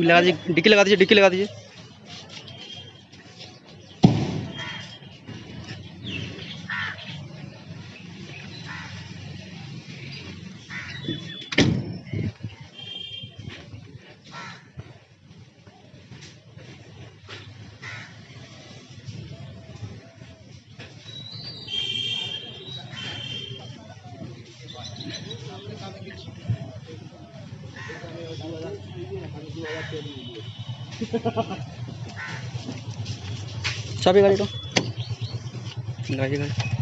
लगा दीजिए, डिक्की लगा दीजिए, डिक्की लगा दीजिए। चाबी गाड़ी को लगाइए गाड़ी।